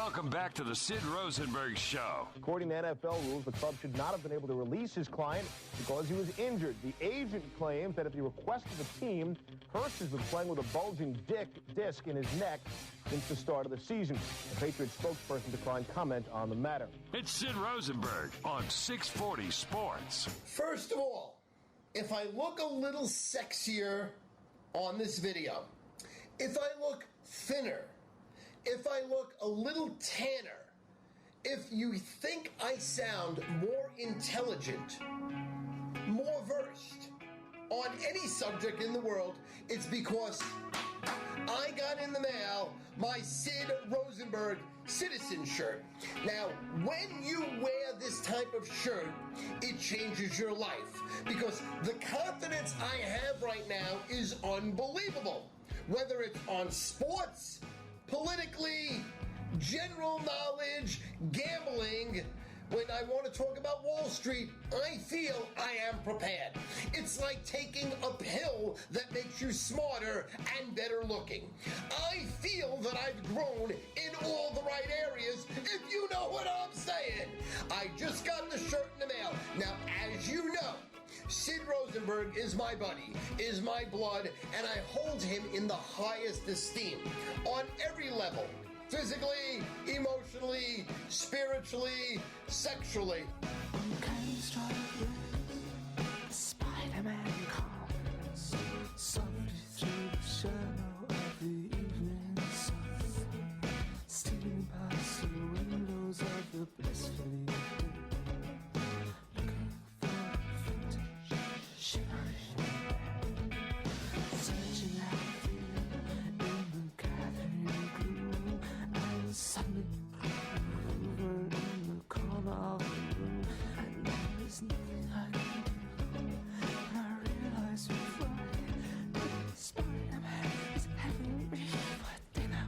Welcome back to the Sid Rosenberg Show. According to NFL rules, the club should not have been able to release his client because he was injured. The agent claims that at the request of the team, Hurst has been playing with a bulging disc in his neck since the start of the season. The Patriots spokesperson declined comment on the matter. It's Sid Rosenberg on 640 Sports. First of all, if I look a little sexier on this video, if I look thinner, if I look a little tanner, if you think I sound more intelligent, more versed on any subject in the world, it's because I got in the mail my Sid Rosenberg citizen shirt. Now, when you wear this type of shirt, it changes your life because the confidence I have right now is unbelievable. Whether it's on sports, politically, general knowledge, gambling. When I want to talk about Wall Street, I feel I am prepared. It's like taking a pill that makes you smarter and better looking. I feel that I've grown in all the right areas, if you know what I'm saying. I just got the shirt in the mail. Now, as you know, Sid Rosenberg is my buddy, is my blood, and I hold him in the highest esteem on every level. Physically, emotionally, spiritually, sexually. Spider-Man comes softly through the shadow of the evening sun, stealing past the windows of the blissfully looking for vintage shimmering, searching out feeling in the gathering gloom, and suddenly over in the corner of the room, and there is nothing I can do. And I realize before that Spider-Man is having me for dinner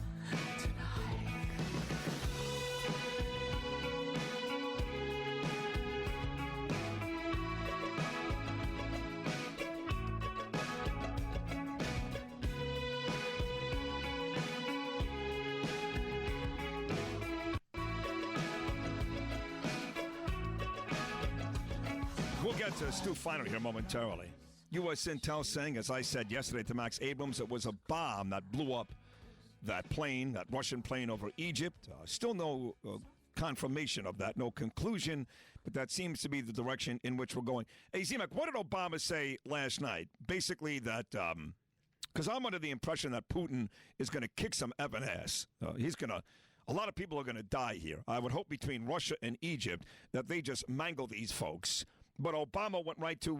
tonight. We'll get to Stu Feiner here momentarily. U.S. Intel saying, as I said yesterday to Max Abrams, it was a bomb that blew up that plane, that Russian plane over Egypt. Still no confirmation of that, no conclusion, but that seems to be the direction in which we're going. Hey, Zemek, what did Obama say last night? Basically that, because I'm under the impression that Putin is going to kick some effing ass. A lot of people are going to die here. I would hope between Russia and Egypt that they just mangle these folks. But Obama went right to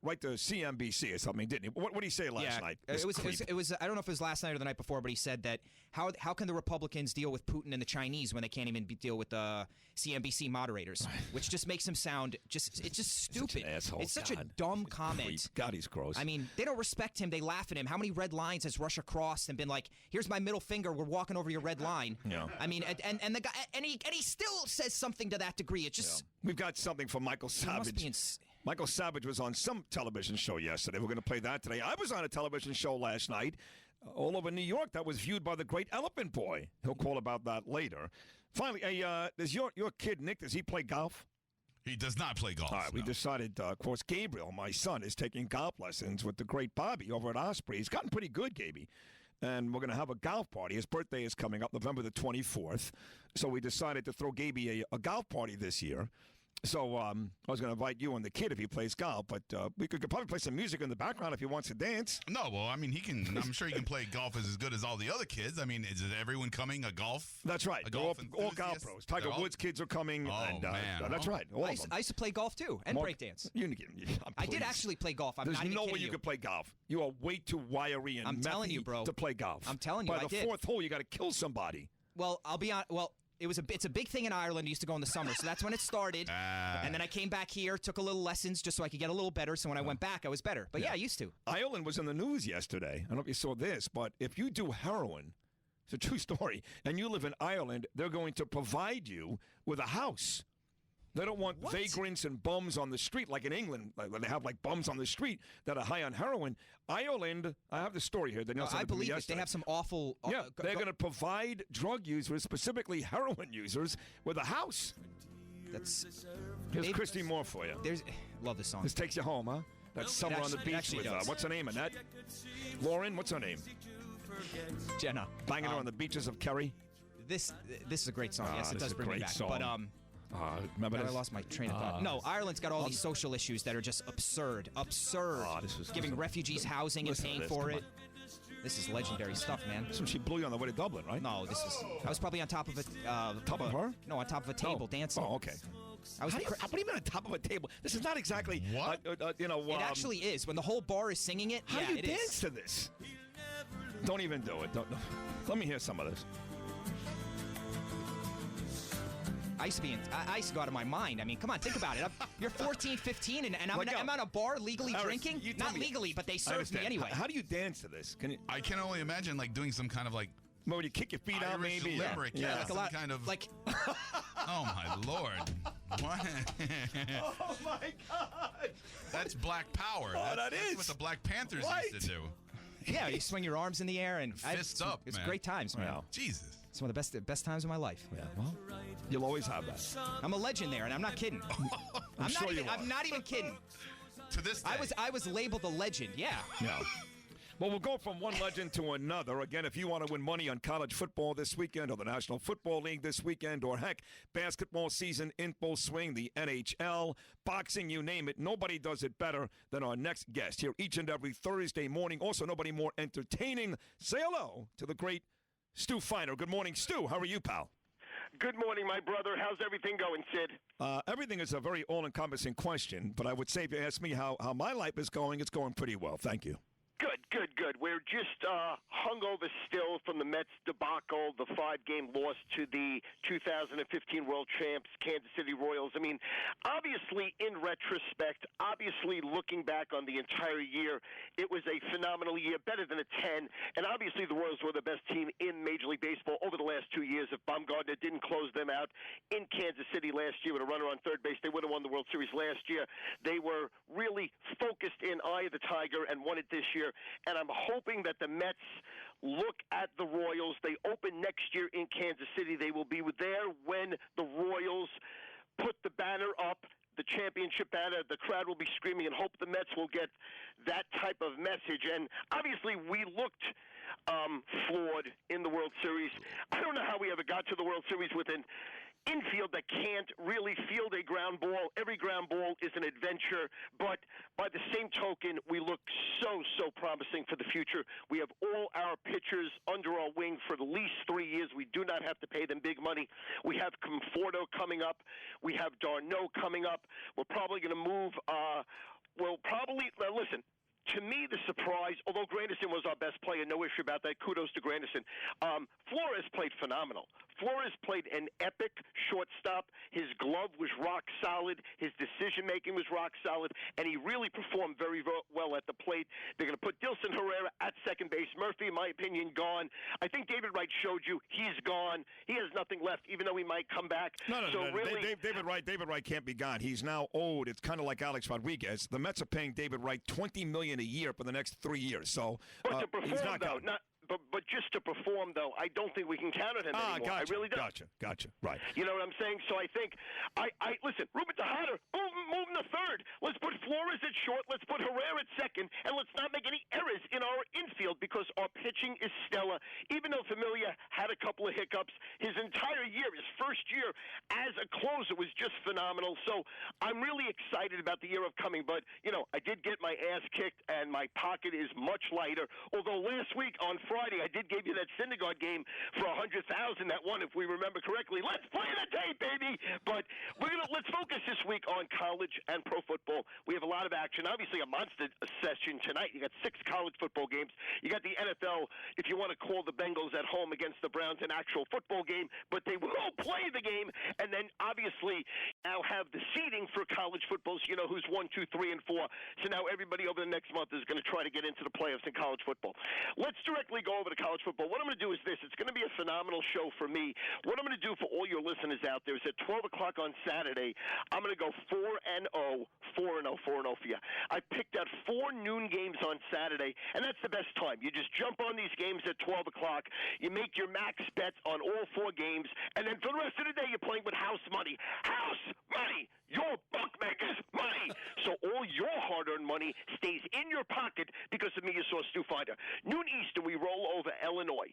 CNBC or something, didn't he? What did he say last night? It was. I don't know if it was last night or the night before, but he said that how can the Republicans deal with Putin and the Chinese when they can't even deal with the CNBC moderators, which just makes him sound it's just stupid. Such an asshole. It's such a dumb comment. God, he's gross. I mean, they don't respect him. They laugh at him. How many red lines has Russia crossed and been like, "Here's my middle finger. We're walking over your red line." Yeah. I mean, and the guy and he still says something to that degree. It just. Yeah. We've got something from Michael Savage. Michael Savage was on some television show yesterday. We're going to play that today. I was on a television show last night all over New York that was viewed by the great Elephant Boy. He'll call about that later. Finally, does your kid, Nick, does he play golf? He does not play golf. All right, we decided, of course, Gabriel, my son, is taking golf lessons with the great Bobby over at Osprey. He's gotten pretty good, Gaby. And we're going to have a golf party. His birthday is coming up November the 24th. So we decided to throw Gaby a golf party this year. So I was going to invite you and the kid if he plays golf, but we could probably play some music in the background if he wants to dance. No, well, I mean, he can. I'm sure he can play golf as good as all the other kids. I mean, is everyone coming a golf? That's right. All golf pros. Tiger Woods kids are coming. Oh, and, man. That's right. All of them. I used to play golf, too, and breakdance. I did actually play golf. There's no way you could play golf. You are way too wiry and telling you, bro, to play golf. I'm telling you, By the fourth hole, you got to kill somebody. Well, I'll be on. Well. It's a big thing in Ireland. I used to go in the summer, so that's when it started. And then I came back here, took a little lessons just so I could get a little better. So when I went back, I was better. But yeah, I used to. Ireland was in the news yesterday. I don't know if you saw this, but if you do heroin, it's a true story, and you live in Ireland, they're going to provide you with a house. They don't want vagrants and bums on the street like in England. Like, they have like bums on the street that are high on heroin. Ireland, I have the story here. I believe it. They have some awful. Yeah, they're going to provide drug users, specifically heroin users, with a house. Here's Christy Moore for you. Love this song. This takes you home, huh? That's Summer on the Beach with, what's her name, Annette? Lauren, what's her name? Jenna. Banging her on the beaches of Kerry. This is a great song. Yes, it does bring me back. Song. But remember I lost my train of thought. No, Ireland's got all these social issues that are just absurd. Giving refugees housing and paying for it. This is legendary stuff, man. So she blew you on the way to Dublin, right? No, I was probably on top of a... top of her? No, on top of a table dancing. Oh, okay. What do you mean on top of a table? This is not exactly... What? It actually is. When the whole bar is singing it, how do you dance to this? Don't even do it. Don't. Let me hear some of this. I used to go out of my mind. I mean, come on, think about it. You're 14, 15, and I'm at a bar legally drinking. Not legally, but they served me anyway. How do you dance to this? I can only imagine like doing some kind of like. Well, you kick your feet out, maybe. Limerick, yeah. Like a lot, kind of. Like. Oh my Lord! What? Oh my God! That's Black Power. That's what the Black Panthers used to do. Yeah, you swing your arms in the air and fists up. It's man. Great times, man. Wow. Jesus. It's one of the best times of my life. Yeah, well, you'll always have that. I'm a legend there, and I'm not kidding. I'm not even kidding. To this day. I was labeled a legend. Yeah. Yeah. Well, we'll go from one legend to another. Again, if you want to win money on college football this weekend or the National Football League this weekend or, heck, basketball season in full swing, the NHL, boxing, you name it, nobody does it better than our next guest here each and every Thursday morning. Also, nobody more entertaining. Say hello to the great Stu Feiner. Good morning, Stu. How are you, pal? Good morning, my brother. How's everything going, Sid? Everything is a very all-encompassing question, but I would say if you ask me how my life is going, it's going pretty well. Thank you. Good. We're just hungover still from the Mets debacle, the 5-game loss to the 2015 World Champs, Kansas City Royals. I mean, obviously, in retrospect, looking back on the entire year, it was a phenomenal year, better than a 10. And obviously, the Royals were the best team in Major League Baseball over the last 2 years. If Baumgartner didn't close them out in Kansas City last year with a runner on third base, they would have won the World Series last year. They were really focused in Eye of the Tiger and won it this year. And I'm hoping that the Mets look at the Royals. They open next year in Kansas City. They will be there when the Royals put the banner up, the championship banner. The crowd will be screaming, and hope the Mets will get that type of message. And obviously, we looked flawed in the World Series. I don't know how we ever got to the World Series with an infield that can't really field a ground ball. Every ground ball is an adventure, but by the same token, we look so promising for the future. We have all our pitchers under our wing for at least 3 years. We do not have to pay them big money. We have Conforto coming up. We have Darno coming up. We're probably going to move, listen, to me, the surprise, although Granderson was our best player, no issue about that. Kudos to Granderson. Flores played phenomenal. Flores played an epic shortstop. His glove was rock solid. His decision-making was rock solid, and he really performed very well at the plate. They're going to put Dilson Herrera at second base. Murphy, in my opinion, gone. I think David Wright showed you he's gone. He has nothing left, even though he might come back. No. Really, David Wright can't be gone. He's now owed. It's kind of like Alex Rodriguez. The Mets are paying David Wright $20 million a year for the next 3 years. So he's not gone. But just to perform, though, I don't think we can count on him anymore. Gotcha, I really don't. Gotcha. Right. You know what I'm saying? So I think, listen, Ruben Tejada, move him to third. Let's put Flores at short. Let's put Herrera at second. And let's not make any errors in our infield because our pitching is stellar. Even though Familia had a couple of hiccups, his entire year, his first year as a closer was just phenomenal. So I'm really excited about the year upcoming. But, I did get my ass kicked, and my pocket is much lighter. Although last week on Friday, I did give you that Syndergaard game for $100,000 that won, if we remember correctly. Let's play the tape, baby! But let's focus this week on college and pro football. We have a lot of action. Obviously, a monster session tonight. You got 6 college football games. You got the NFL, if you want to call the Bengals at home against the Browns, an actual football game, but they will play the game. And then, obviously, now have the seeding for college football. So you know who's 1, 2, 3, and 4. So now everybody over the next month is going to try to get into the playoffs in college football. Let's directly go over to college football. What I'm going to do is this. It's going to be a phenomenal show for me. What I'm going to do for all your listeners out there is at 12 o'clock on Saturday, I'm going to go 4-0, 4-0 for you. I picked out 4 noon games on Saturday, and that's the best time. You just jump on these games at 12 o'clock. You make your max bets on all 4 games, and then for the rest of the day, you're playing with house money. House money! Your bookmaker's money! So all your hard-earned money stays in your pocket because of me, you saw Stu Finder. Noon Eastern, we roll over Illinois,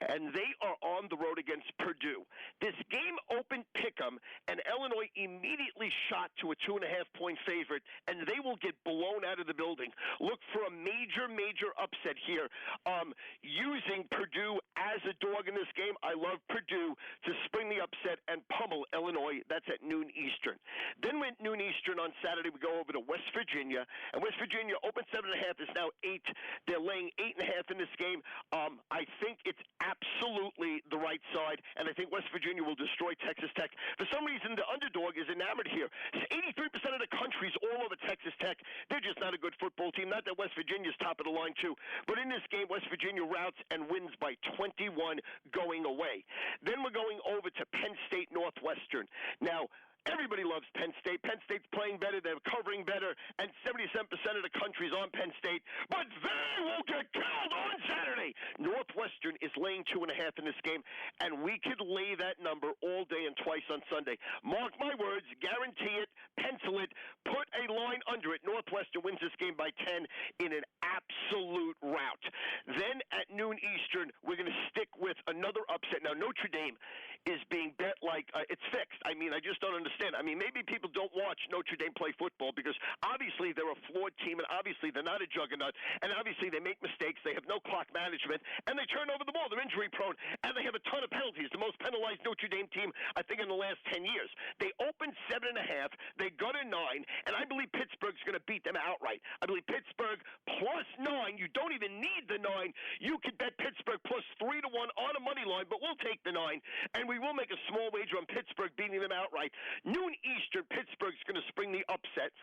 and they are on the road against Purdue. This game opened pick'em, and Illinois immediately shot to a 2.5-point favorite, and they will get blown out of the building. Look for a major, major upset here. Using Purdue as a dog in this game, I love Purdue to spring the upset and pummel Illinois. That's at noon Eastern. Then at noon Eastern on Saturday, we go over to West Virginia, and West Virginia opened 7.5, is now 8. They're laying 8.5 in this game. I think it's absolutely the right side, and I think West Virginia will destroy Texas Tech. For some reason, the underdog is enamored here. 83% of the country's all over Texas Tech. They're just not a good football team. Not that West Virginia's top of the line, too. But in this game, West Virginia routs and wins by 21 going away. Then we're going over to Penn State Northwestern. Now, everybody loves Penn State. Penn State's playing better. They're covering better. And 77% of the country's on Penn State. But they will get killed on Saturday. Northwestern is laying 2.5 in this game. And we could lay that number all day and twice on Sunday. Mark my words. Guarantee it. Pencil it. Put a line under it. Northwestern wins this game by 10 in an absolute rout. Then at noon Eastern, we're going to stick with another upset. Now, Notre Dame is being bet like it's fixed. I mean, I just don't understand. I mean, maybe people don't watch Notre Dame play football because obviously they're a flawed team, and obviously they're not a juggernaut, and obviously they make mistakes. They have no clock management, and they turn over the ball. They're injury prone, and they have a ton of penalties. The most penalized Notre Dame team, I think, in the last 10 years. They opened 7.5. They got a 9, and I believe Pittsburgh's going to beat them outright. I believe Pittsburgh plus 9. You don't even need the 9. You could bet Pittsburgh plus 3-1 on a money line, but we'll take the 9, and we will make a small wager on Pittsburgh beating them outright. Noon Eastern, Pittsburgh's going to spring the upset,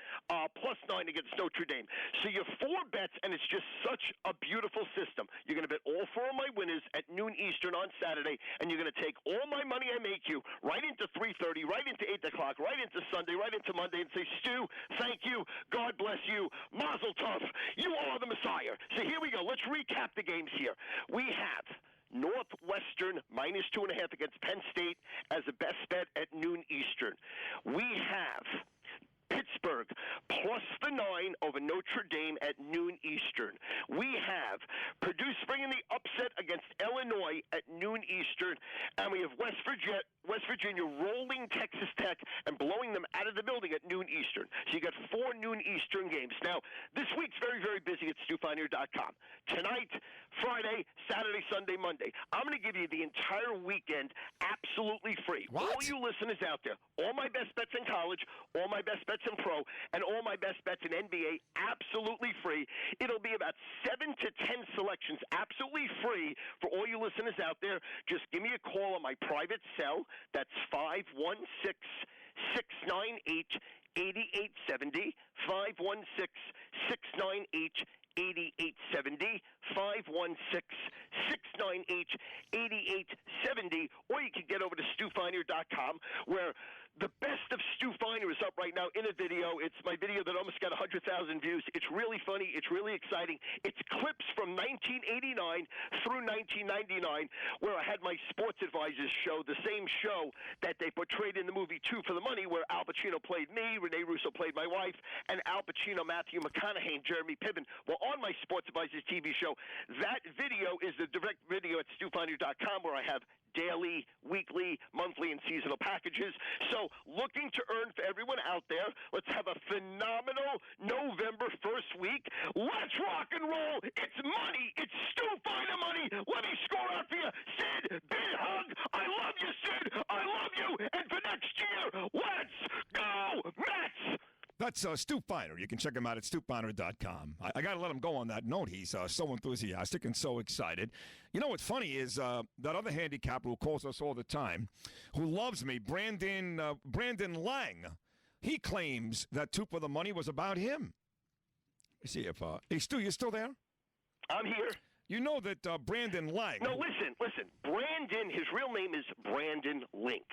plus 9 against Notre Dame. So your 4 bets, and it's just such a beautiful system. You're going to bet all 4 of my winners at noon Eastern on Saturday, and you're going to take all my money I make you right into 3:30, right into 8 o'clock, right into Sunday, right into Monday, and say, Stu, thank you, God bless you, Mazel Tov, you are the Messiah. So here we go. Let's recap the games here. We have Northwestern minus 2.5 against Penn State as a best bet at noon Eastern. We have Pittsburgh plus the 9 over Notre Dame at noon Eastern. We have Purdue springing the upset against Illinois at noon Eastern, and we have West Virginia rolling Texas Tech and blowing them out of the building at noon Eastern. So you got 4 noon Eastern games. Now, this week's very, very busy at StuFiner.com. Tonight, Friday, Saturday, Sunday, Monday. I'm going to give you the entire weekend absolutely free. What? All you listeners out there, all my best bets in college, all my best bets in pro, and all my best bets in NBA absolutely free. It'll be about 7 to 10 selections absolutely free for all you listeners out there. Just give me a call on my private cell. That's 516-698-8870, 516-698-8870, 516-698-8870, or you can get over to StuFiner.com, where the best of Stu Finer is up right now in a video. It's my video that almost got 100,000 views. It's really funny. It's really exciting. It's clips from 1989 through 1999, where I had my sports advisors show, the same show that they portrayed in the movie Two for the Money, where Al Pacino played me, Rene Russo played my wife, and Al Pacino, Matthew McConaughey, and Jeremy Piven were on my sports advisors TV show. That video is the direct video at StuFiner.com, where I have daily, weekly, monthly, and seasonal packages. So looking to earn for everyone out there. Let's have a phenomenal November 1st week. Let's rock and roll. It's money. It's Stu Finer money. Let me score out for you. Sid, big hug. I love you, Sid. I love you. And for next year, let's go Mets. That's Stu Feiner. You can check him out at stufeiner.com. I got to let him go on that note. He's so enthusiastic and so excited. You know what's funny is that other handicapper who calls us all the time, who loves me, Brandon Lang, he claims that Two for the Money was about him. Let's see if hey, Stu, you still there? I'm here. You know that Brandon Lang. No, listen. Brandon, his real name is Brandon Link.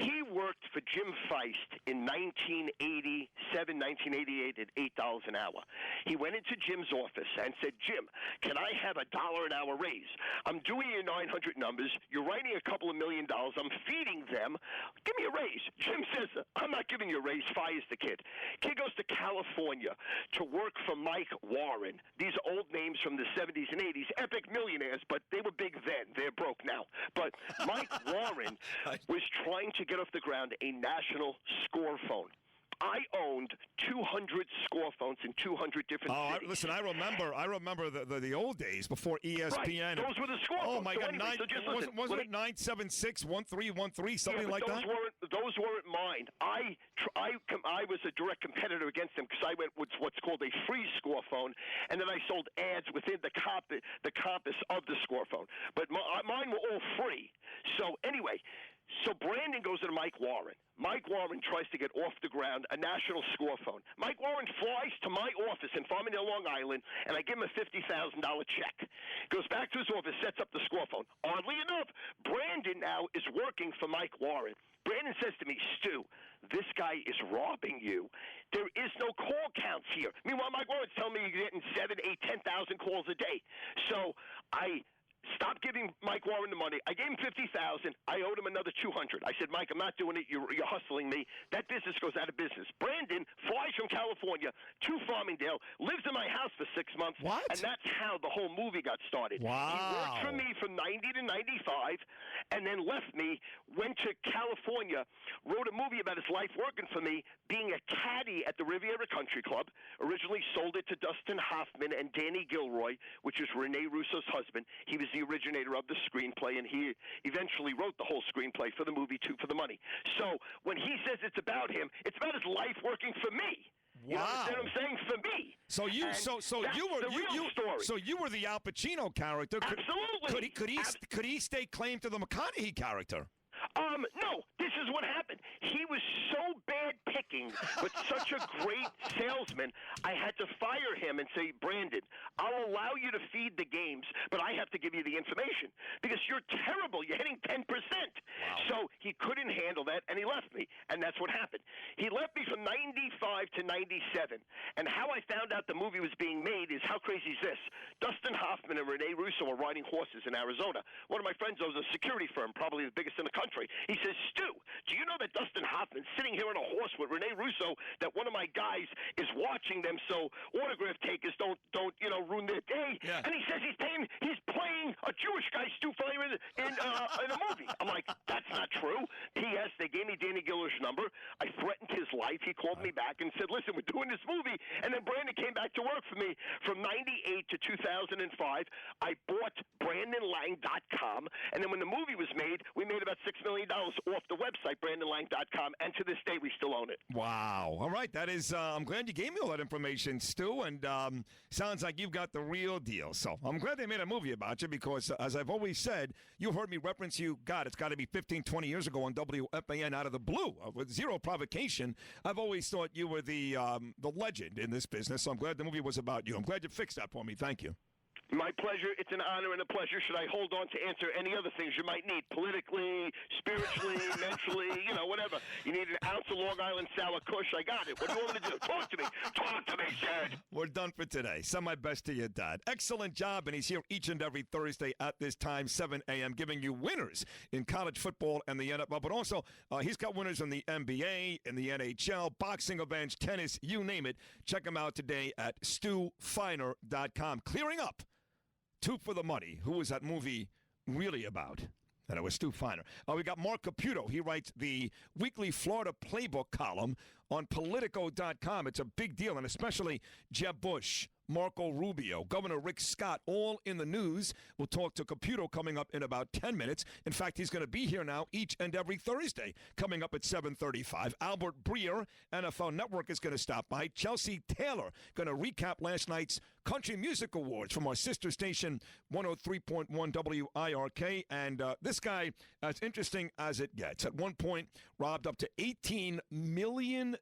He worked for Jim Feist in 1987, 1988 at $8 an hour. He went into Jim's office and said, Jim, can I have $1 an hour raise? I'm doing your 900 numbers. You're writing a couple of $1 million. I'm feeding them. Give me a raise. Jim says, I'm not giving you a raise. Fires the kid. Kid goes to California to work for Mike Warren. These are old names from the 70s and 80s. Epic millionaires, but they were big then. They're broke now. But Mike Warren was trying to get off the ground a national score phone. I owned 200 score phones in 200 different cities. Listen, I remember the old days before ESPN. Right. Those were the score phones. Oh my God! Anyway, wasn't it 976-1313, something like that? Those weren't mine. I was a direct competitor against them because I went with what's called a free score phone, and then I sold ads within the compass of the score phone. But mine were all free. So anyway. So Brandon goes to Mike Warren. Mike Warren tries to get off the ground a national score phone. Mike Warren flies to my office in Farmingdale, Long Island, and I give him a $50,000 check. Goes back to his office, sets up the score phone. Oddly enough, Brandon now is working for Mike Warren. Brandon says to me, Stu, this guy is robbing you. There is no call counts here. Meanwhile, Mike Warren's telling me you're getting 7, 8, 10,000 calls a day. So I stopped giving Mike Warren the money. I gave him $50,000. I owed him another $200. I said, Mike, I'm not doing it. You're hustling me. That business goes out of business. Brandon flies from California to Farmingdale, lives in my house for 6 months. What? And that's how the whole movie got started. Wow. He worked for me from 90 to 95 and then left me, went to California, wrote a movie about his life working for me, being a caddy at the Riviera Country Club, originally sold it to Dustin Hoffman and Danny Gilroy, which is Rene Russo's husband. He was the originator of the screenplay, and he eventually wrote the whole screenplay for the movie Two for the Money. So when he says it's about him, it's about his life working for me. You understand what I'm saying? For me. So you were the Al Pacino character. Absolutely. Could he stay claim to the McConaughey character? No, this is what happened. He was so bad picking, but such a great salesman, I had to fire him and say, Brandon, I'll allow you to feed the games, but I have to give you the information because you're terrible. You're hitting 10%. Wow. So he couldn't handle that, and he left me, and that's what happened. He left me from 95 to 97, and how I found out the movie was being made is how crazy is this? Dustin Hoffman and Rene Russo were riding horses in Arizona. One of my friends owns a security firm, probably the biggest in the country. He says, Stu, do you know that Dustin Hoffman's sitting here on a horse with Rene Russo, that one of my guys is watching them so autograph takers don't ruin their day? Yeah. And he says he's playing a Jewish guy, Stu Feiner, in a movie. I'm like, that's not true. P.S. They gave me Danny Giller's number. I threatened his life. He called me back and said, listen, we're doing this movie. And then Brandon came back to work for me from 98 to 2005. I bought BrandonLang.com. And then when the movie was made, we made about $6 million off the website, BrandonLang.com. And to this day, we still own it. Wow. All right. That is, I'm glad you gave me all that information, Stu. And sounds like you've got the real deal. So I'm glad they made a movie about you because, as I've always said, you heard me reference you, God, it's got to be 15, 20 years ago on WFAN out of the blue with zero provocation. I've always thought you were the legend in this business. So I'm glad the movie was about you. I'm glad you fixed that for me. Thank you. My pleasure. It's an honor and a pleasure. Should I hold on to answer any other things you might need? Politically, spiritually, mentally, whatever. You need an ounce of Long Island sour kush? I got it. What do you want me to do? Talk to me. Talk to me, Sid. We're done for today. Send my best to your dad. Excellent job, and he's here each and every Thursday at this time, 7 a.m., giving you winners in college football and the NFL. But also, he's got winners in the NBA, in the NHL, boxing events, tennis, you name it. Check him out today at stufeiner.com. Clearing up. Two for the Money. Who was that movie really about? And it was Stu Feiner. We got Mark Caputo. He writes the weekly Florida Playbook column on Politico.com. It's a big deal, and especially Jeb Bush, Marco Rubio, Governor Rick Scott, all in the news. We'll talk to Caputo coming up in about 10 minutes. In fact, he's going to be here now each and every Thursday, coming up at 7:35. Albert Breer, NFL Network, is going to stop by. Chelsea Taylor going to recap last night's Country Music Awards from our sister station, 103.1 WIRK. And this guy, as interesting as it gets, at one point robbed up to $18 million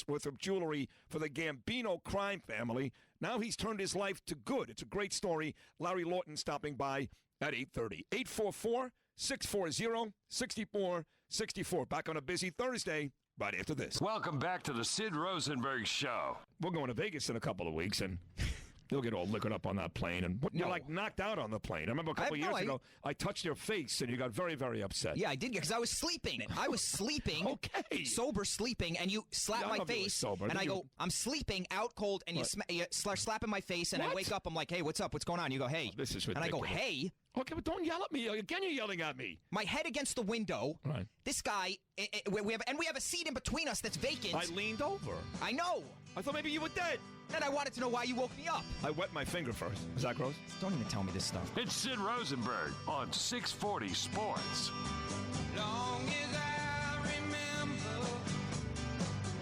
worth of jewelry for the Gambino crime family. Now he's turned his life to good. It's a great story. Larry Lawton stopping by at 8:30. 844-640-6464. Back on a busy Thursday right after this. Welcome back to the Sid Rosenberg Show. We're going to Vegas in a couple of weeks, and you'll get all liquored up on that plane. And you're like knocked out on the plane. I remember a couple of years ago, I touched your face, and you got very, very upset. Yeah, I did, because I was sleeping. I was sleeping, sober sleeping, and you slap my face, sober. And I go, I'm sleeping, out cold, and you start slapping my face, and I wake up, I'm like, hey, what's up? What's going on? You go, hey. This is ridiculous. And I go, hey. Okay, but don't yell at me. Again, you're yelling at me. My head against the window. Right. This guy, we have a seat in between us that's vacant. I leaned over. I know. I thought maybe you were dead. And I wanted to know why you woke me up. I wet my finger first. Is that gross? Don't even tell me this stuff. It's Sid Rosenberg on 640 Sports. Long as I remember,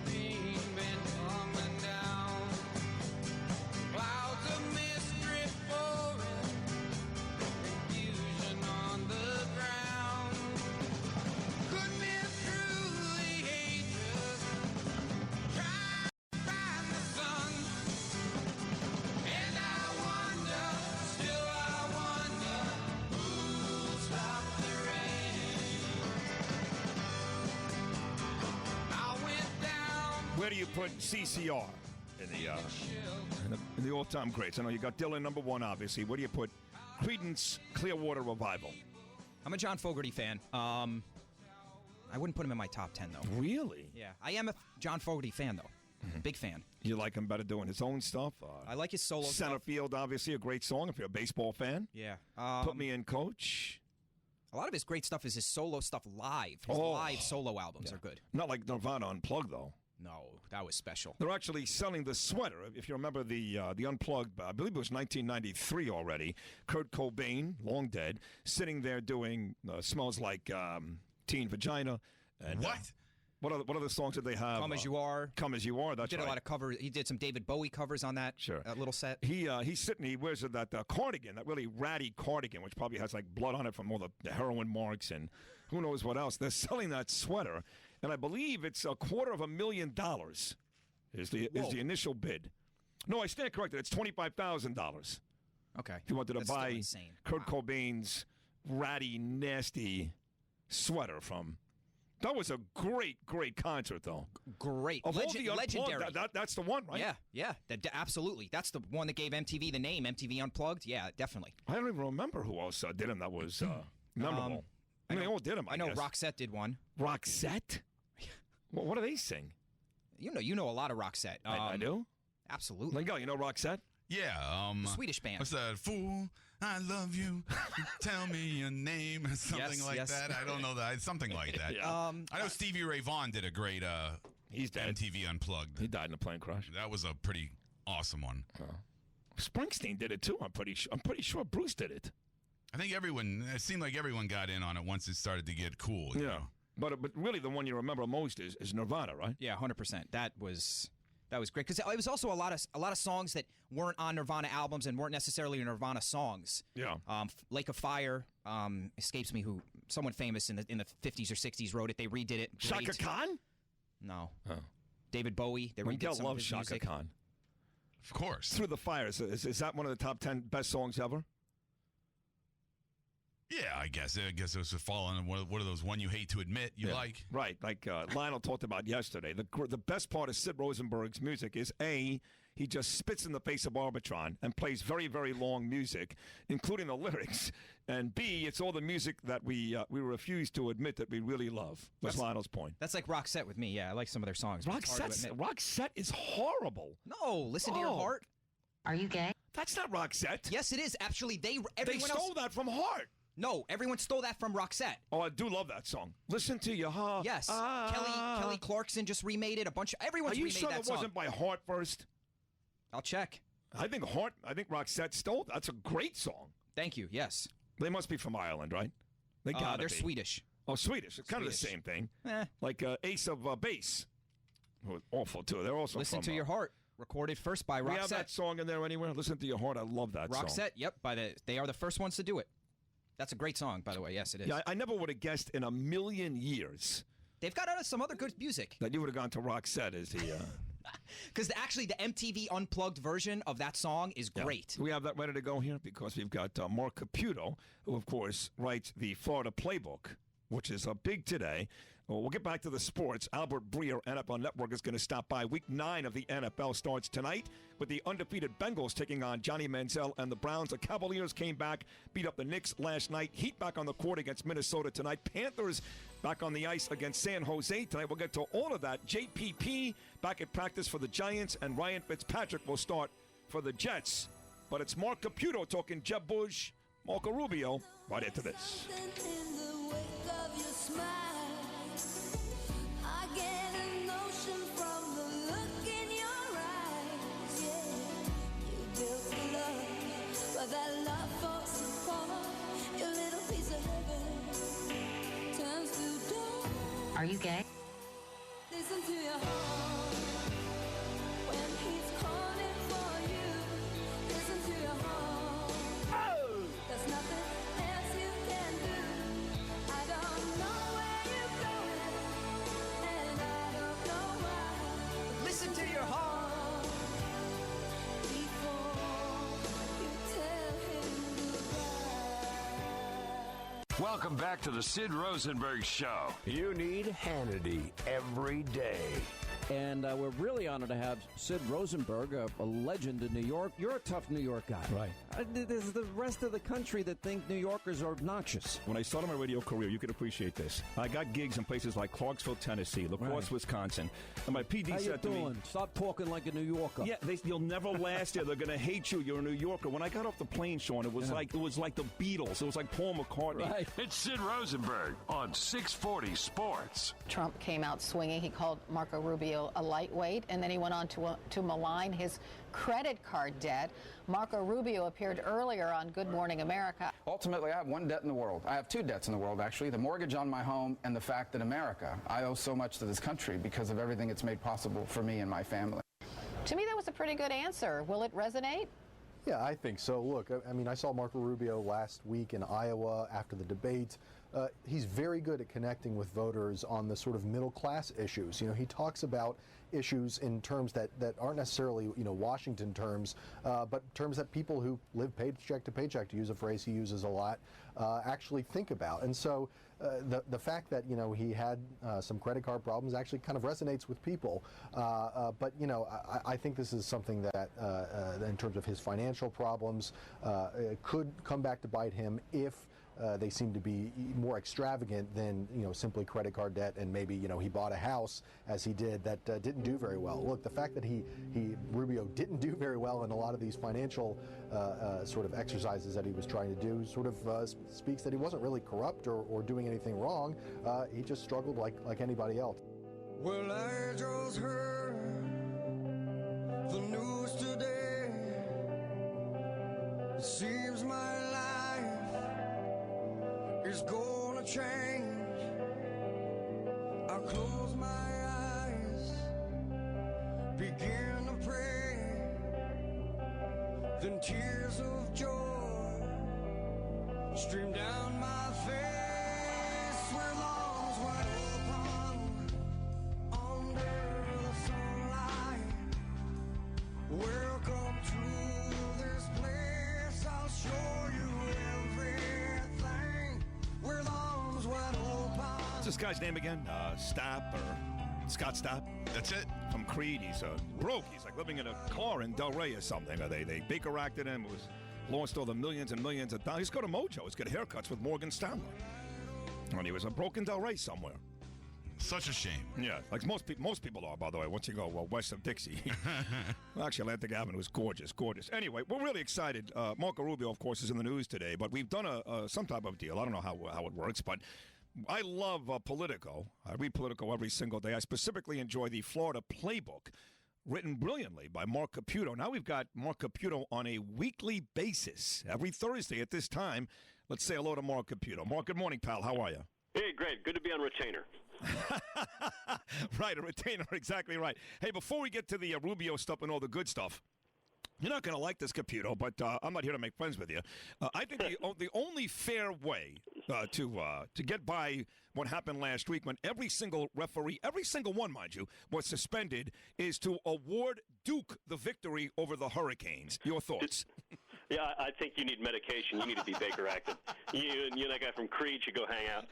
rain been coming down, clouds of mist drift pouring, confusion on the ground. Could live through the ages, try to find the sun, and I wonder, still I wonder, who'll stop the rain. I went down. Where do you put CCR in the all-time greats? I know you got Dylan number one, obviously. Where do you put Creedence Clearwater Revival? I'm a John Fogerty fan. I wouldn't put him in my top 10, though. Really? Yeah, I am a John Fogerty fan, though. Big fan. You like him better doing his own stuff? I like his solo Center stuff. Field, obviously, a great song if you're a baseball fan. Yeah. Put Me in, Coach. A lot of his great stuff is his solo stuff live. His live solo albums are good. Not like Nirvana Unplugged, though. No, that was special. They're actually selling the sweater. If you remember the Unplugged, I believe it was 1993 already. Kurt Cobain, long dead, sitting there doing Smells Like Teen Vagina. And, what other songs did they have? Come As You Are. Come As You Are, that's He did a lot of covers. He did some David Bowie covers on that little set. He's sitting, he wears that cardigan, that really ratty cardigan, which probably has like blood on it from all the heroin marks and who knows what else. They're selling that sweater, and I believe it's $250,000 is the initial bid. No, I stand corrected. It's $25,000. Okay. If you wanted to buy Kurt Wow. Cobain's ratty, nasty sweater from. That was a great, great concert, though. Great. Of all the legendary. That's the one, right? Yeah. Absolutely. That's the one that gave MTV the name, MTV Unplugged. Yeah, definitely. I don't even remember who else did him that was memorable. They all did him, I guess. Roxette did one. Roxette? What do they sing? You know a lot of Roxette. I do? Absolutely. Lingo, you know Roxette? Yeah. The Swedish band. What's that? Fool, I love you. Tell me your name. Something like that. I don't know that. Something like that. Yeah. I know Stevie Ray Vaughan did a great He's dead. MTV Unplugged. He died in a plane crash. That was a pretty awesome one. Springsteen did it, too. I'm pretty sure Bruce did it. I think it seemed like everyone got in on it once it started to get cool. Yeah. You know? But really the one you remember most is Nirvana, right? Yeah, 100%. That was great because it was also a lot of songs that weren't on Nirvana albums and weren't necessarily Nirvana songs. Yeah. Lake of Fire escapes me who someone famous in the 50s or 60s wrote it. They redid it. Shaka Khan? No. Oh. David Bowie. They redid some of his Shaka music. Khan. Of course. Through the Fires. Is that one of the top 10 best songs ever? Yeah, I guess it was falling on one of those one you hate to admit you like. Right, like Lionel talked about yesterday. The best part of Sid Rosenberg's music is A, he just spits in the face of Arbitron and plays very, very long music, including the lyrics. And B, it's all the music that we refuse to admit that we really love. Was Lionel's point. That's like Roxette with me. Yeah, I like some of their songs. Roxette is horrible. No, Listen to Your Heart. Are you gay? That's not Roxette. Yes, it is. Actually, They stole that from Heart. No, everyone stole that from Roxette. Oh, I do love that song. Listen to your heart. Yes. Kelly Clarkson just remade it. Everyone's remade that song. Are you sure that wasn't by Heart first? I'll check. I think Roxette stole. That's a great song. Thank you. Yes. They must be from Ireland, right? They gotta They're be. Swedish. Oh, Swedish. It's kind of the same thing. Like Ace of Base. Oh, awful, too. They're also Listen from, to Your Heart. Recorded first by Roxette. We have that song in there anywhere? Listen to Your Heart. I love that song. Roxette, yep. They are the first ones to do it. That's a great song, by the way. Yes, it is. Yeah, I never would have guessed in a million years. They've got some other good music. That you would have gone to Roxette as the... Because actually, the MTV Unplugged version of that song is great. We have that ready to go here because we've got Mark Caputo, who, of course, writes the Florida Playbook, which is big today. Well, we'll get back to the sports. Albert Breer, NFL Network, is going to stop by. Week 9 of the NFL starts tonight with the undefeated Bengals taking on Johnny Manziel and the Browns. The Cavaliers came back, beat up the Knicks last night. Heat back on the court against Minnesota tonight. Panthers back on the ice against San Jose tonight. We'll get to all of that. JPP back at practice for the Giants, and Ryan Fitzpatrick will start for the Jets. But it's Mark Caputo talking Jeb Bush, Marco Rubio, right into this. That love falls apart, your little piece of heaven turns to dawn. Are you gay? Listen to your heart when he's calling for you. Listen to your heart. Oh! There's nothing else you can do. I don't know where you're going, and I don't know why. Listen to your heart. Welcome back to the Sid Rosenberg Show. You need Hannity every day. And we're really honored to have Sid Rosenberg, a legend in New York. You're a tough New York guy. Right. There's the rest of the country that think New Yorkers are obnoxious. When I started my radio career, you could appreciate this. I got gigs in places like Clarksville, Tennessee, La Crosse, Wisconsin. And my PD said to me, Stop talking like a New Yorker. Yeah, you'll never last there. They're going to hate you. You're a New Yorker. When I got off the plane, Sean, it was like the Beatles. It was like Paul McCartney. Right. It's Sid Rosenberg on 640 Sports. Trump came out swinging. He called Marco Rubio a lightweight, and then he went on to malign his credit card debt. Marco Rubio appeared earlier on Good Morning America. Ultimately, I have one debt in the world. I have two debts in the world, actually. The mortgage on my home and the fact that America, I owe so much to this country because of everything it's made possible for me and my family. To me, that was a pretty good answer. Will it resonate? Yeah, I think so. Look, I mean, I saw Marco Rubio last week in Iowa after the debate. He's very good at connecting with voters on the sort of middle-class issues. You know, he talks about issues in terms that aren't necessarily, Washington terms, but terms that people who live paycheck to paycheck, to use a phrase he uses a lot, actually think about. And so the fact that, he had some credit card problems actually kind of resonates with people. But, I think this is something that, in terms of his financial problems, could come back to bite him if they seem to be more extravagant than, simply credit card debt, and maybe, he bought a house, as he did, that didn't do very well. Look, the fact that Rubio didn't do very well in a lot of these financial sort of exercises that he was trying to do sort of speaks that he wasn't really corrupt or doing anything wrong. He just struggled like anybody else. Well, I just heard the news today. It seems my life is gonna change. I close my eyes, begin to pray, then tears of joy stream down my face. With arms wide open under the sunlight, welcome to this place. I'll show you everything. With arms wide open. What's this guy's name again? Stapp or Scott Stapp? That's it. From Creed. He's broke. He's like living in a car in Delray or something. They Baker acted him. Lost all the millions and millions of dollars. He's got a mojo. He's got haircuts with Morgan Stanley. And he was a broken Delray somewhere. Such a shame. Yeah, like most people are, by the way, once you go west of Dixie. Well, actually, Atlantic Avenue is gorgeous. Anyway, we're really excited. Marco Rubio, of course, is in the news today, but we've done some type of deal. I don't know how it works, but I love Politico. I read Politico every single day. I specifically enjoy the Florida Playbook, written brilliantly by Mark Caputo. Now we've got Mark Caputo on a weekly basis. Every Thursday at this time, let's say hello to Mark Caputo. Mark, good morning, pal. How are you? Hey, great. Good to be on retainer. Right, a retainer, exactly right. Hey, before we get to the Rubio stuff and all the good stuff, you're not going to like this, Caputo, but I'm not here to make friends with you. I think the only fair way to get by what happened last week when every single referee, every single one, mind you, was suspended, is to award Duke the victory over the Hurricanes. Your thoughts? Yeah, I think you need medication. You need to be Baker acted. You and that guy from Creed should go hang out.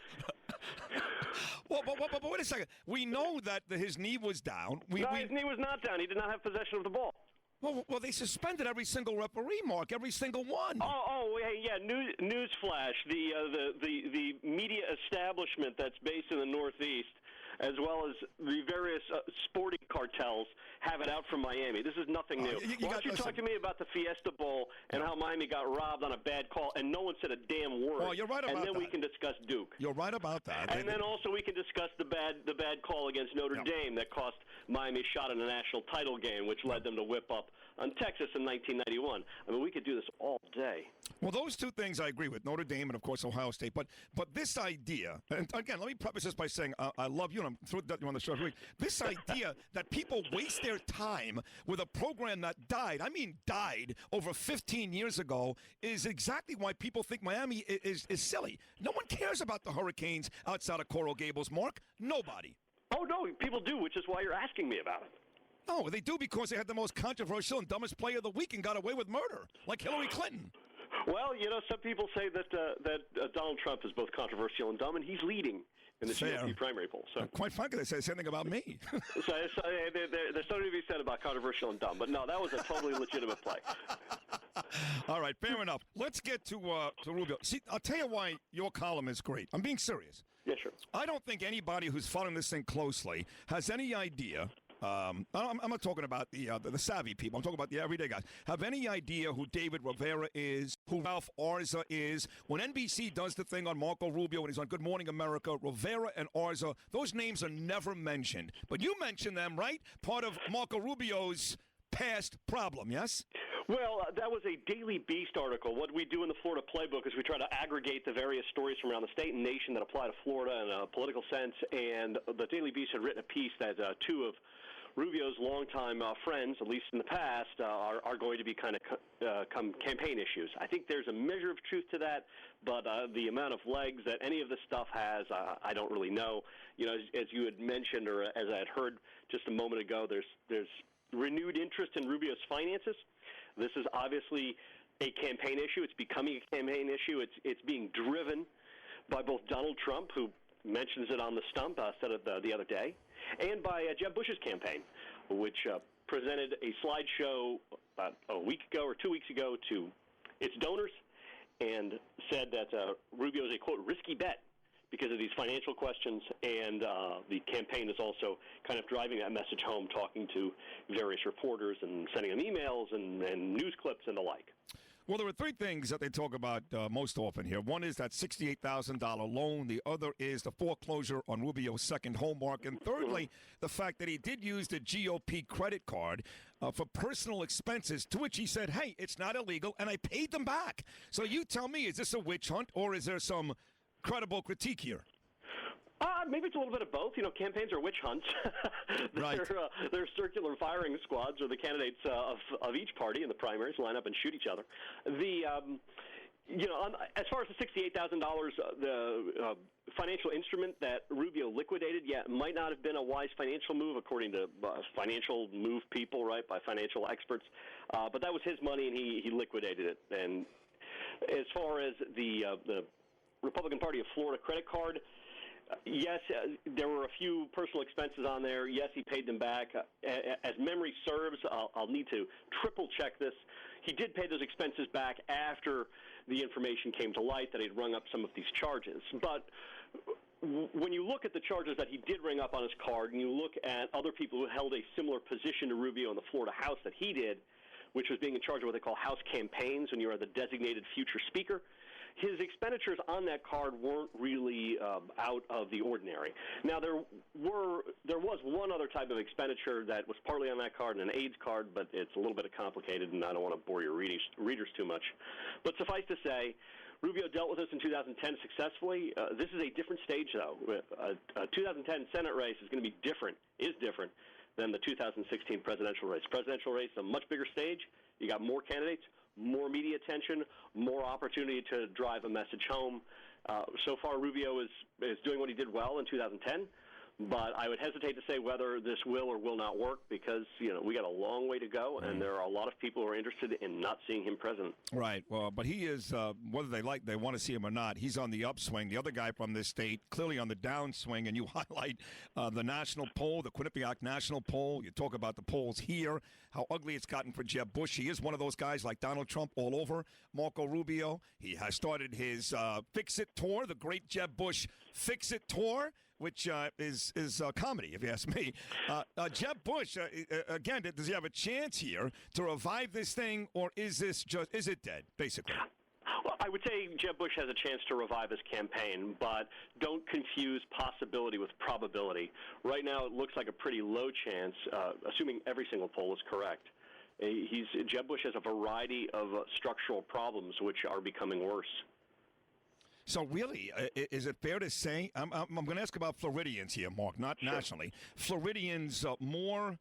Well, but wait a second. We know that his knee was down. His knee was not down. He did not have possession of the ball. Well, they suspended every single referee, Mark, every single one. Yeah. News flash. The media establishment that's based in the Northeast, as well as the various sporting cartels, have it out from Miami. This is nothing new. Why don't you talk to me about the Fiesta Bowl and how Miami got robbed on a bad call, and no one said a damn word. Well, you're right about that. And then we can discuss Duke. You're right about that. And then also we can discuss the bad call against Notre Dame that cost Miami a shot in a national title game, which led them to whip up on Texas in 1991. I mean, we could do this all day. Well, those two things I agree with, Notre Dame and, of course, Ohio State. But this idea, and again, let me preface this by saying I love you, and I'm thrilled that you're on the show every week. This idea that people waste their time with a program that died over 15 years ago is exactly why people think Miami is silly. No one cares about the Hurricanes outside of Coral Gables, Mark. Nobody. Oh, no, people do, which is why you're asking me about it. No, they do because they had the most controversial and dumbest player of the week and got away with murder, like Hillary Clinton. Well, some people say that Donald Trump is both controversial and dumb, and he's leading in the GOP primary poll. So, quite frankly, they say the same thing about me. There's something to be said about controversial and dumb, but no, that was a totally legitimate play. All right, fair enough. Let's get to Rubio. See, I'll tell you why your column is great. I'm being serious. Yeah, sure. I don't think anybody who's following this thing closely has any idea. I'm not talking about the savvy people. I'm talking about the everyday guys. Have any idea who David Rivera is, who Ralph Arza is? When NBC does the thing on Marco Rubio and he's on Good Morning America, Rivera and Arza, those names are never mentioned. But you mentioned them, right? Part of Marco Rubio's past problem, yes? Well, that was a Daily Beast article. What we do in the Florida Playbook is we try to aggregate the various stories from around the state and nation that apply to Florida in a political sense. And the Daily Beast had written a piece that two of Rubio's longtime friends, at least in the past, are going to be kind of campaign issues. I think there's a measure of truth to that, but the amount of legs that any of this stuff has, I don't really know. As you had mentioned, or as I had heard just a moment ago, there's renewed interest in Rubio's finances. This is obviously a campaign issue. It's becoming a campaign issue. It's being driven by both Donald Trump, who mentions it on the stump, said it the other day, and by Jeb Bush's campaign, which presented a slideshow about a week ago or 2 weeks ago to its donors and said that Rubio is a, quote, risky bet because of these financial questions, and the campaign is also kind of driving that message home, talking to various reporters and sending them emails and news clips and the like. Well, there are three things that they talk about most often here. One is that $68,000 loan. The other is the foreclosure on Rubio's second home mark. And thirdly, the fact that he did use the GOP credit card for personal expenses, to which he said, hey, it's not illegal, and I paid them back. So you tell me, is this a witch hunt, or is there some credible critique here? Maybe it's a little bit of both. Campaigns are witch hunts. They're circular firing squads where the candidates of each party in the primaries line up and shoot each other. As far as the $68,000, the financial instrument that Rubio liquidated, might not have been a wise financial move according to financial move people, right, by financial experts. But that was his money, and he liquidated it. And as far as the Republican Party of Florida credit card, yes, there were a few personal expenses on there. Yes, he paid them back. As memory serves, I'll need to triple check this. He did pay those expenses back after the information came to light that he'd rung up some of these charges. But when you look at the charges that he did ring up on his card, and you look at other people who held a similar position to Rubio in the Florida House that he did, which was being in charge of what they call House campaigns when you are the designated future speaker, his expenditures on that card weren't really out of the ordinary. Now, there was one other type of expenditure that was partly on that card, an AIDS card, but it's a little bit complicated, and I don't want to bore your readers too much. But suffice to say, Rubio dealt with this in 2010 successfully. This is a different stage, though. A 2010 Senate race is going to be different than the 2016 presidential race. Presidential race is a much bigger stage. You got more candidates, more media attention, more opportunity to drive a message home. So far, Rubio is doing what he did well in 2010. But I would hesitate to say whether this will or will not work because, we got a long way to go, and there are a lot of people who are interested in not seeing him president. Right. Well, but he is, whether they want to see him or not, he's on the upswing. The other guy from this state, clearly on the downswing, and you highlight the national poll, the Quinnipiac national poll. You talk about the polls here, how ugly it's gotten for Jeb Bush. He is one of those guys like Donald Trump all over Marco Rubio. He has started his Fix-It tour, the great Jeb Bush Fix-It tour, which is comedy, if you ask me. Jeb Bush, again, does he have a chance here to revive this thing, or is it dead, basically? Well, I would say Jeb Bush has a chance to revive his campaign, but don't confuse possibility with probability. Right now, it looks like a pretty low chance, assuming every single poll is correct. Jeb Bush has a variety of structural problems which are becoming worse. So really, is it fair to say, I'm going to ask about Floridians here, Mark, not Sure. nationally. Floridians more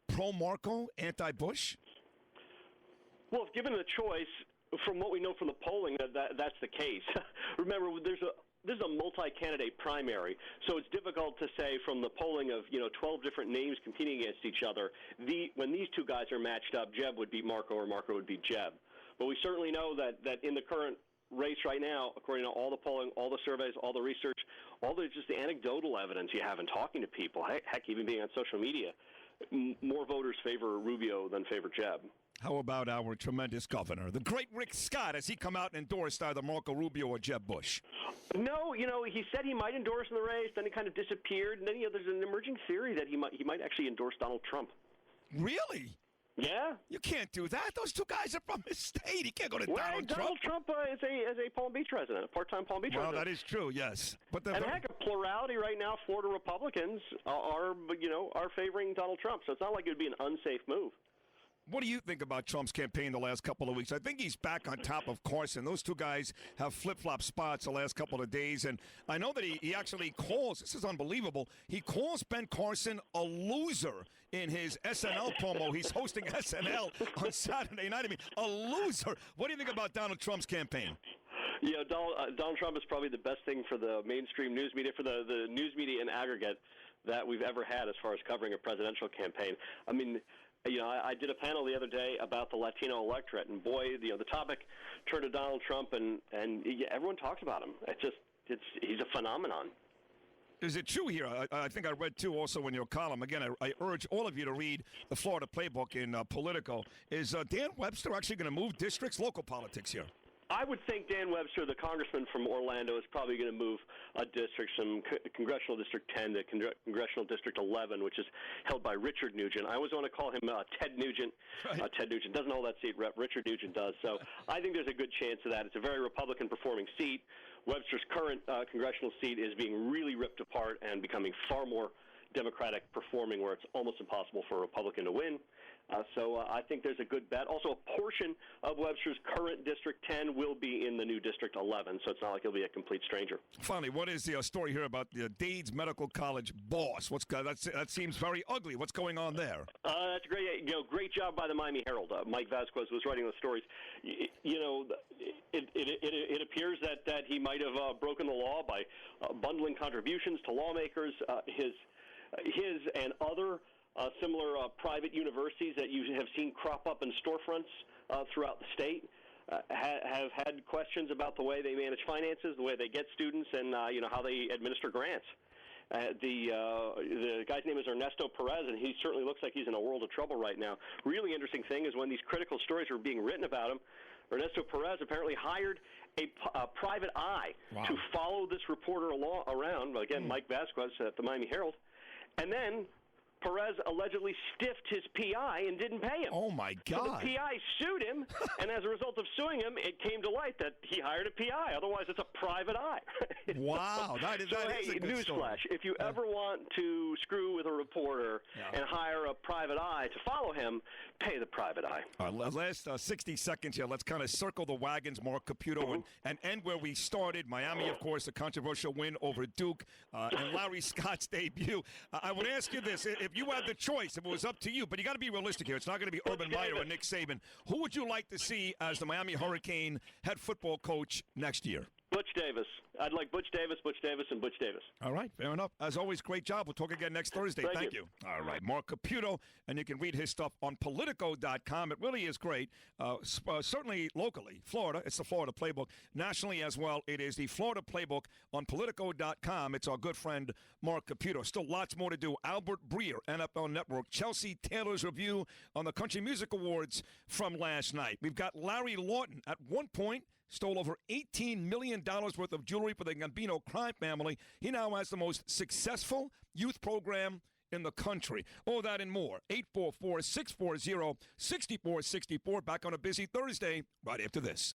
pro-Marco, anti-Bush? Well, if given the choice, from what we know from the polling, that's the case. Remember, this is a multi-candidate primary, so it's difficult to say from the polling of 12 different names competing against each other. When these two guys are matched up, Jeb would beat Marco or Marco would beat Jeb. But we certainly know that in the current race right now, according to all the polling, all the surveys, all the research, just the anecdotal evidence you have in talking to people, heck, even being on social media, more voters favor Rubio than favor Jeb. How about our tremendous governor, the great Rick Scott? Has he come out and endorsed either Marco Rubio or Jeb Bush? No, he said he might endorse in the race, then he kind of disappeared, and then there's an emerging theory that he might actually endorse Donald Trump. Really? Yeah. You can't do that. Those two guys are from his state. He can't go to Donald Trump. Donald Trump is a Palm Beach resident, a part-time Palm Beach resident. Well, that is true, yes. But heck, a plurality right now, Florida Republicans are favoring Donald Trump, so it's not like it would be an unsafe move. What do you think about Trump's campaign the last couple of weeks? I think he's back on top of Carson. Those two guys have flip-flop spots the last couple of days, and I know that he actually calls, this is unbelievable, he calls Ben Carson a loser in his SNL promo. He's hosting SNL on Saturday night. I mean, a loser. What do you think about Donald Trump's campaign? Yeah, Donald Trump is probably the best thing for the mainstream news media, for the news media in aggregate that we've ever had as far as covering a presidential campaign. I mean, I did a panel the other day about the Latino electorate, and boy, the topic turned to Donald Trump, and everyone talks about him. He's a phenomenon. Is it true here? I think I read, too, also in your column. Again, I urge all of you to read the Florida Playbook in Politico. Is Dan Webster actually going to move districts, local politics here? I would think Dan Webster, the congressman from Orlando, is probably going to move a district from Congressional District 10 to Congressional District 11, which is held by Richard Nugent. I always want to call him Ted Nugent. Right. Ted Nugent doesn't hold that seat. Richard Nugent does. So I think there's a good chance of that. It's a very Republican-performing seat. Webster's current congressional seat is being really ripped apart and becoming far more Democratic-performing, where it's almost impossible for a Republican to win. So I think there's a good bet. Also, a portion of Webster's current District 10 will be in the new District 11, so it's not like he'll be a complete stranger. Finally, what is the story here about the Dades Medical College boss? That seems very ugly. What's going on there? That's great. Great job by the Miami Herald. Mike Vasquez was writing those stories. It appears that he might have broken the law by bundling contributions to lawmakers. His and other similar private universities that you have seen crop up in storefronts throughout the state have had questions about the way they manage finances, the way they get students, and how they administer grants. The guy's name is Ernesto Perez, and he certainly looks like he's in a world of trouble right now. Really interesting thing is when these critical stories are being written about him, Ernesto Perez apparently hired a private eye to follow this reporter around, again, Mike Vasquez at the Miami Herald, and then Perez allegedly stiffed his PI and didn't pay him. Oh, my God. So the PI sued him, and as a result of suing him, it came to light that he hired a PI. Otherwise, it's a private eye. Wow. That is a good story. Newsflash. If you ever want to screw with a reporter and hire a private eye to follow him, pay the private eye. All right, last 60 seconds here. Let's kind of circle the wagons, Mark Caputo, and end where we started. Miami, of course, the controversial win over Duke, and Larry Scott's debut. I would ask you this. If you had the choice, if it was up to you, but you got to be realistic here. It's not going to be Urban Meyer or Nick Saban. Who would you like to see as the Miami Hurricane head football coach next year? Butch Davis. I'd like Butch Davis, and Butch Davis. All right, fair enough. As always, great job. We'll talk again next Thursday. Thank you. All right, Mark Caputo, and you can read his stuff on Politico.com. It really is great. Certainly locally, Florida, it's the Florida Playbook. Nationally as well, it is the Florida Playbook on Politico.com. It's our good friend Mark Caputo. Still lots more to do. Albert Breer, NFL Network. Chelsea Taylor's review on the Country Music Awards from last night. We've got Larry Lawton. At one point, stole over $18 million worth of jewelry for the Gambino crime family. He now has the most successful youth program in the country. All that and more. 844-640-6464. Back on a busy Thursday right after this.